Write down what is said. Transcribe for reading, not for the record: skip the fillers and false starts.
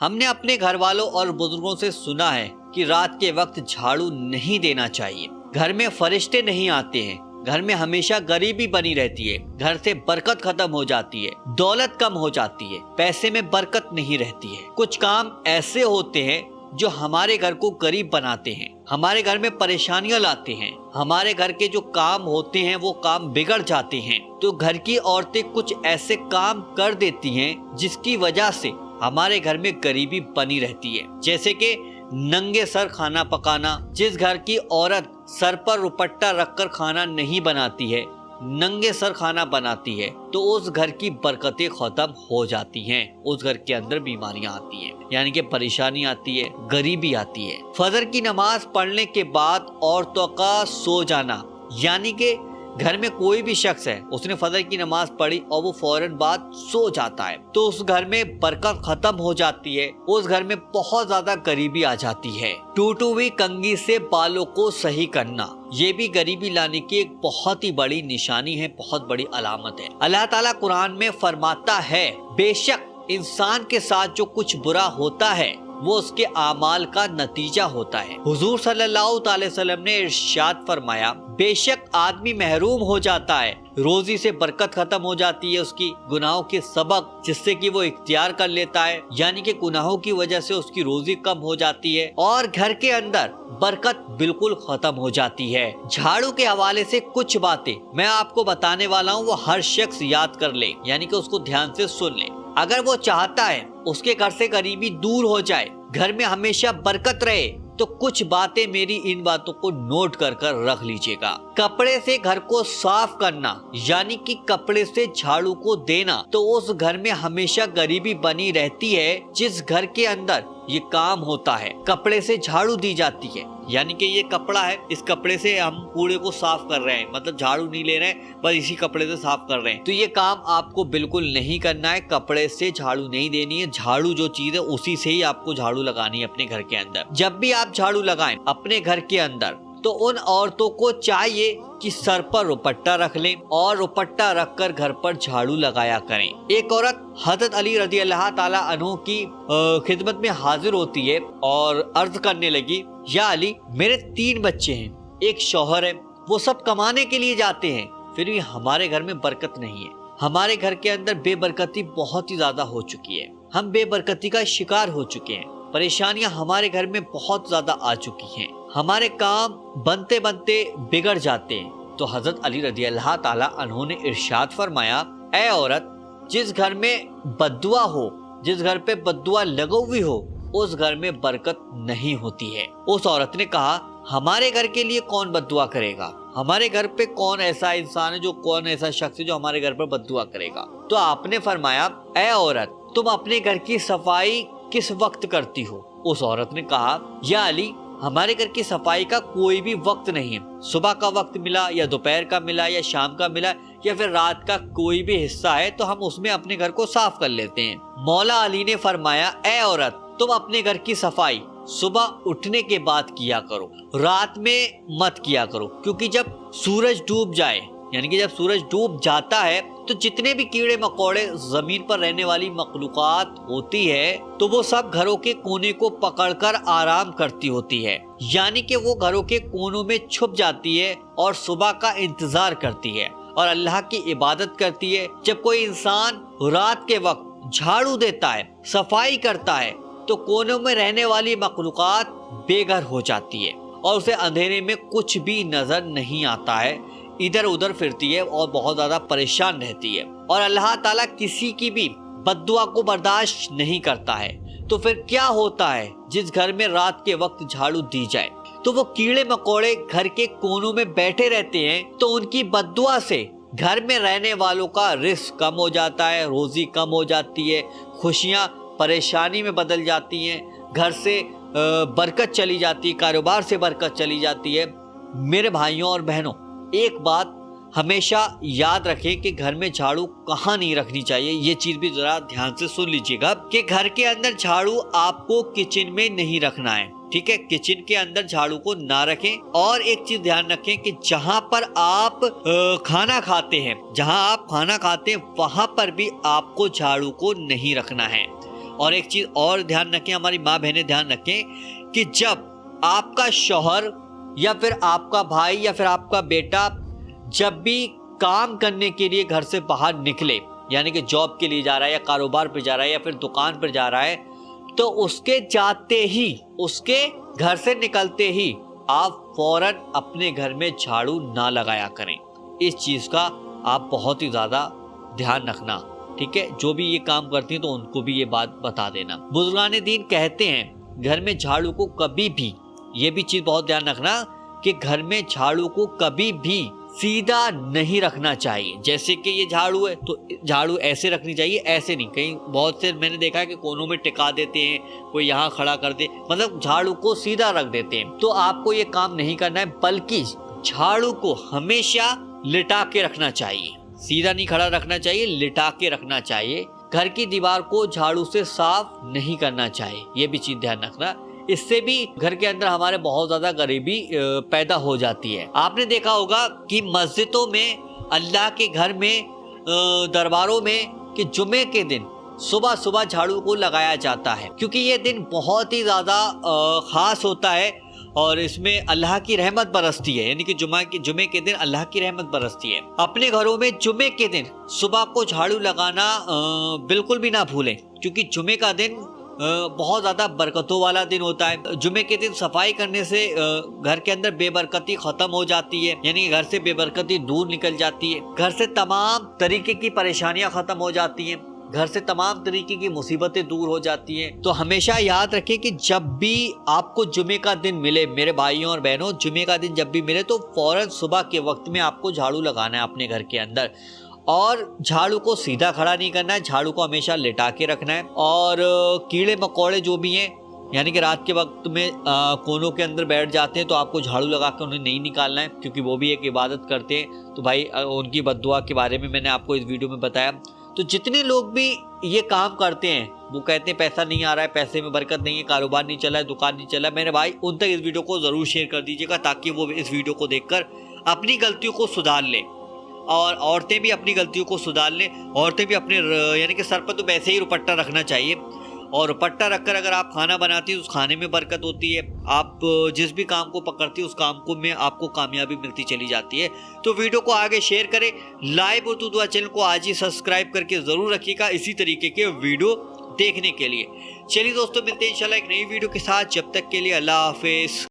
ہم نے اپنے گھر والوں اور بزرگوں سے سنا ہے کہ رات کے وقت جھاڑو نہیں دینا چاہیے۔ گھر میں فرشتے نہیں آتے ہیں، گھر میں ہمیشہ غریبی بنی رہتی ہے، گھر سے برکت ختم ہو جاتی ہے، دولت کم ہو جاتی ہے، پیسے میں برکت نہیں رہتی ہے۔ کچھ کام ایسے ہوتے ہیں جو ہمارے گھر کو غریب بناتے ہیں، ہمارے گھر میں پریشانیاں لاتے ہیں، ہمارے گھر کے جو کام ہوتے ہیں وہ کام بگڑ جاتے ہیں۔ تو گھر کی عورتیں کچھ ایسے کام کر دیتی ہیں جس کی وجہ سے ہمارے گھر میں غریبی بنی رہتی ہے، جیسے کہ ننگے سر کھانا پکانا۔ جس گھر کی عورت سر پر دوپٹہ رکھ کر کھانا نہیں بناتی ہے، ننگے سر کھانا بناتی ہے، تو اس گھر کی برکتیں ختم ہو جاتی ہیں، اس گھر کے اندر بیماریاں آتی ہیں، یعنی کہ پریشانی آتی ہے، غریبی آتی ہے۔ فجر کی نماز پڑھنے کے بعد عورتوں کا سو جانا، یعنی کہ گھر میں کوئی بھی شخص ہے، اس نے فجر کی نماز پڑھی اور وہ فوراً بعد سو جاتا ہے، تو اس گھر میں برکت ختم ہو جاتی ہے، اس گھر میں بہت زیادہ غریبی آ جاتی ہے۔ ٹوٹی ہوئی کنگھی سے بالوں کو صحیح کرنا، یہ بھی غریبی لانے کی ایک بہت ہی بڑی نشانی ہے، بہت بڑی علامت ہے۔ اللہ تعالیٰ قرآن میں فرماتا ہے، بے شک انسان کے ساتھ جو کچھ برا ہوتا ہے وہ اس کے اعمال کا نتیجہ ہوتا ہے۔ حضور صلی اللہ تعالی وسلم نے ارشاد فرمایا، بے شک آدمی محروم ہو جاتا ہے، روزی سے برکت ختم ہو جاتی ہے اس کی، گناہوں کے سبق جس سے کہ وہ اختیار کر لیتا ہے، یعنی کہ گناہوں کی وجہ سے اس کی روزی کم ہو جاتی ہے، اور گھر کے اندر برکت بالکل ختم ہو جاتی ہے۔ جھاڑو کے حوالے سے کچھ باتیں میں آپ کو بتانے والا ہوں، وہ ہر شخص یاد کر لے، یعنی کہ اس کو دھیان سے سن لے۔ اگر وہ چاہتا ہے اس کے گھر سے غریبی دور ہو جائے، گھر میں ہمیشہ برکت رہے، تو کچھ باتیں میری ان باتوں کو نوٹ کر رکھ لیجئے گا۔ کپڑے سے گھر کو صاف کرنا، یعنی کہ کپڑے سے جھاڑو کو دینا، تو اس گھر میں ہمیشہ غریبی بنی رہتی ہے جس گھر کے اندر یہ کام ہوتا ہے، کپڑے سے جھاڑو دی جاتی ہے، یعنی کہ یہ کپڑا ہے، اس کپڑے سے ہم کوڑے کو صاف کر رہے ہیں، مطلب جھاڑو نہیں لے رہے ہیں، بس اسی کپڑے سے صاف کر رہے ہیں، تو یہ کام آپ کو بالکل نہیں کرنا ہے، کپڑے سے جھاڑو نہیں دینی ہے۔ جھاڑو جو چیز ہے اسی سے ہی آپ کو جھاڑو لگانی ہے اپنے گھر کے اندر۔ جب بھی آپ جھاڑو لگائیں اپنے گھر کے اندر، تو ان عورتوں کو چاہیے کہ سر پر دوپٹہ رکھ لیں اور دوپٹہ رکھ کر گھر پر جھاڑو لگایا کریں۔ ایک عورت حضرت علی رضی اللہ تعالی عنہ کی خدمت میں حاضر ہوتی ہے اور عرض کرنے لگی، یا علی، میرے 3 بچے ہیں، ایک شوہر ہے، وہ سب کمانے کے لیے جاتے ہیں، پھر بھی ہمارے گھر میں برکت نہیں ہے، ہمارے گھر کے اندر بے برکتی بہت ہی زیادہ ہو چکی ہے، ہم بے برکتی کا شکار ہو چکے ہیں، پریشانیاں ہمارے گھر میں بہت زیادہ آ چکی ہیں، ہمارے کام بنتے بنتے بگڑ جاتے ہیں۔ تو حضرت علی رضی اللہ تعالی عنہ نے ارشاد فرمایا، اے عورت، جس گھر میں بددعا ہو، جس گھر پہ بددعا لگی ہوئی ہو، اس گھر میں برکت نہیں ہوتی ہے۔ اس عورت نے کہا، ہمارے گھر کے لیے کون بددعا کرے گا؟ ہمارے گھر پہ کون ایسا انسان ہے، کون ایسا شخص ہے جو ہمارے گھر پر بددعا کرے گا؟ تو آپ نے فرمایا، اے عورت، تم اپنے گھر کی صفائی کس وقت کرتی ہو؟ اس عورت نے کہا، یا علی، ہمارے گھر کی صفائی کا کوئی بھی وقت نہیں ہے، صبح کا وقت ملا یا دوپہر کا ملا یا شام کا ملا یا پھر رات کا کوئی بھی حصہ ہے تو ہم اس میں اپنے گھر کو صاف کر لیتے ہیں۔ مولا علی نے فرمایا، اے عورت، تم اپنے گھر کی صفائی صبح اٹھنے کے بعد کیا کرو، رات میں مت کیا کرو، کیونکہ جب سورج ڈوب جائے، یعنی کہ جب سورج ڈوب جاتا ہے تو جتنے بھی کیڑے مکوڑے زمین پر رہنے والی مخلوقات ہوتی ہے تو وہ سب گھروں کے کونے کو پکڑ کر آرام کرتی ہوتی ہے، یعنی کہ وہ گھروں کے کونوں میں چھپ جاتی ہے اور صبح کا انتظار کرتی ہے اور اللہ کی عبادت کرتی ہے۔ جب کوئی انسان رات کے وقت جھاڑو دیتا ہے، صفائی کرتا ہے، تو کونوں میں رہنے والی مخلوقات بے گھر ہو جاتی ہے اور اسے اندھیرے میں کچھ بھی نظر نہیں آتا ہے، ادھر ادھر پھرتی ہے اور بہت زیادہ پریشان رہتی ہے، اور اللہ تعالیٰ کسی کی بھی بددعا کو برداشت نہیں کرتا ہے۔ تو پھر کیا ہوتا ہے جس گھر میں رات کے وقت جھاڑو دی جائے تو وہ کیڑے مکوڑے گھر کے کونوں میں بیٹھے رہتے ہیں، تو ان کی بددعا سے گھر میں رہنے والوں کا رزق کم ہو جاتا ہے، روزی کم ہو جاتی ہے، خوشیاں پریشانی میں بدل جاتی ہیں، گھر سے برکت چلی جاتی ہے، کاروبار سے برکت چلی جاتی ہے۔ میرے بھائیوں اور بہنوں، ایک بات ہمیشہ یاد رکھیں کہ گھر میں جھاڑو کہاں نہیں رکھنی چاہیے، یہ چیز بھی ذرا دھیان سے سن لیجیے گا کہ گھر کے اندر جھاڑو آپ کو کچن میں نہیں رکھنا ہے، ٹھیک ہے؟ کچن کے اندر جھاڑو کو نہ رکھیں، اور ایک چیز دھیان رکھیں کہ جہاں پر آپ کھانا کھاتے ہیں، وہاں پر بھی آپ کو جھاڑو کو نہیں رکھنا ہے۔ اور ایک چیز اور دھیان رکھیں، ہماری ماں بہنیں دھیان رکھیں کہ جب آپ کا شوہر یا پھر آپ کا بھائی یا پھر آپ کا بیٹا جب بھی کام کرنے کے لیے گھر سے باہر نکلے، یعنی کہ جاب کے لیے جا رہا ہے یا کاروبار پہ جا رہا ہے یا پھر دکان پر جا رہا ہے، تو اس کے جاتے ہی، اس کے گھر سے نکلتے ہی آپ فوراً اپنے گھر میں جھاڑو نہ لگایا کریں۔ اس چیز کا آپ بہت ہی زیادہ دھیان رکھنا، ٹھیک ہے؟ جو بھی یہ کام کرتی ہیں تو ان کو بھی یہ بات بتا دینا۔ بزرگان دین کہتے ہیں گھر میں جھاڑو کو کبھی بھی، یہ بھی چیز بہت دھیان رکھنا کہ گھر میں جھاڑو کو کبھی بھی سیدھا نہیں رکھنا چاہیے۔ جیسے کہ یہ جھاڑو ہے تو جھاڑو ایسے رکھنی چاہیے، ایسے نہیں۔ کہیں بہت سے میں نے دیکھا ہے کہ کونوں میں ٹکا دیتے ہیں، کوئی یہاں کھڑا کر دے، مطلب جھاڑو کو سیدھا رکھ دیتے ہیں۔ تو آپ کو یہ کام نہیں کرنا ہے، بلکہ جھاڑو کو ہمیشہ لٹا کے رکھنا چاہیے، سیدھا نہیں کھڑا رکھنا چاہیے، لٹا کے رکھنا چاہیے۔ گھر کی دیوار کو جھاڑو سے صاف نہیں کرنا چاہیے، یہ بھی چیز دھیان رکھنا۔ اس سے بھی گھر کے اندر ہمارے بہت زیادہ غریبی پیدا ہو جاتی ہے۔ آپ نے دیکھا ہوگا کہ مسجدوں میں، اللہ کے گھر میں، درباروں میں، کہ جمعے کے دن صبح صبح جھاڑو کو لگایا جاتا ہے، کیونکہ یہ دن بہت ہی زیادہ خاص ہوتا ہے اور اس میں اللہ کی رحمت برستی ہے، یعنی کہ جمعے کے دن اللہ کی رحمت برستی ہے۔ اپنے گھروں میں جمعے کے دن صبح کو جھاڑو لگانا بالکل بھی نہ بھولیں، کیونکہ جمعے کا دن بہت زیادہ برکتوں والا دن ہوتا ہے۔ جمعے کے دن صفائی کرنے سے گھر کے اندر بے برکتی ختم ہو جاتی ہے، یعنی گھر سے بے برکتی دور نکل جاتی ہے، گھر سے تمام طریقے کی پریشانیاں ختم ہو جاتی ہیں، گھر سے تمام طریقے کی مصیبتیں دور ہو جاتی ہیں۔ تو ہمیشہ یاد رکھیں کہ جب بھی آپ کو جمعے کا دن ملے، میرے بھائیوں اور بہنوں، جمعے کا دن جب بھی ملے تو فوراً صبح کے وقت میں آپ کو جھاڑو لگانا ہے اپنے گھر کے اندر، اور جھاڑو کو سیدھا کھڑا نہیں کرنا ہے، جھاڑو کو ہمیشہ لٹا کے رکھنا ہے۔ اور کیڑے مکوڑے جو بھی ہیں، یعنی کہ رات کے وقت میں کونوں کے اندر بیٹھ جاتے ہیں، تو آپ کو جھاڑو لگا کے انہیں نہیں نکالنا ہے، کیونکہ وہ بھی ایک عبادت کرتے ہیں۔ تو بھائی ان کی بد دعا کے بارے میں نے آپ کو اس ویڈیو میں بتایا۔ تو جتنے لوگ بھی یہ کام کرتے ہیں، وہ کہتے ہیں پیسہ نہیں آ رہا ہے، پیسے میں برکت نہیں ہے، کاروبار نہیں چلا ہے، دکان نہیں چلا ہے، میرے بھائی ان تک اس ویڈیو کو ضرور شیئر کر دیجیے گا، تاکہ وہ اس ویڈیو کو دیکھ کر اپنی غلطیوں کو سدھار لیں، اور عورتیں بھی اپنی غلطیوں کو سدھار لیں۔ عورتیں بھی اپنے یعنی کہ سر پر تو ویسے ہی دوپٹہ رکھنا چاہیے، اور دوپٹہ رکھ کر اگر آپ کھانا بناتی ہیں اس کھانے میں برکت ہوتی ہے، آپ جس بھی کام کو پکڑتی ہیں اس کام کو میں آپ کو کامیابی ملتی چلی جاتی ہے۔ تو ویڈیو کو آگے شیئر کریں، لائیو اردو دعا چینل کو آج ہی سبسکرائب کر کے ضرور رکھیے گا اسی طریقے کے ویڈیو دیکھنے کے لیے۔ چلیے دوستوں، ملتے ہیں انشاءاللہ ایک نئی ویڈیو کے ساتھ، جب تک کے لیے اللہ حافظ۔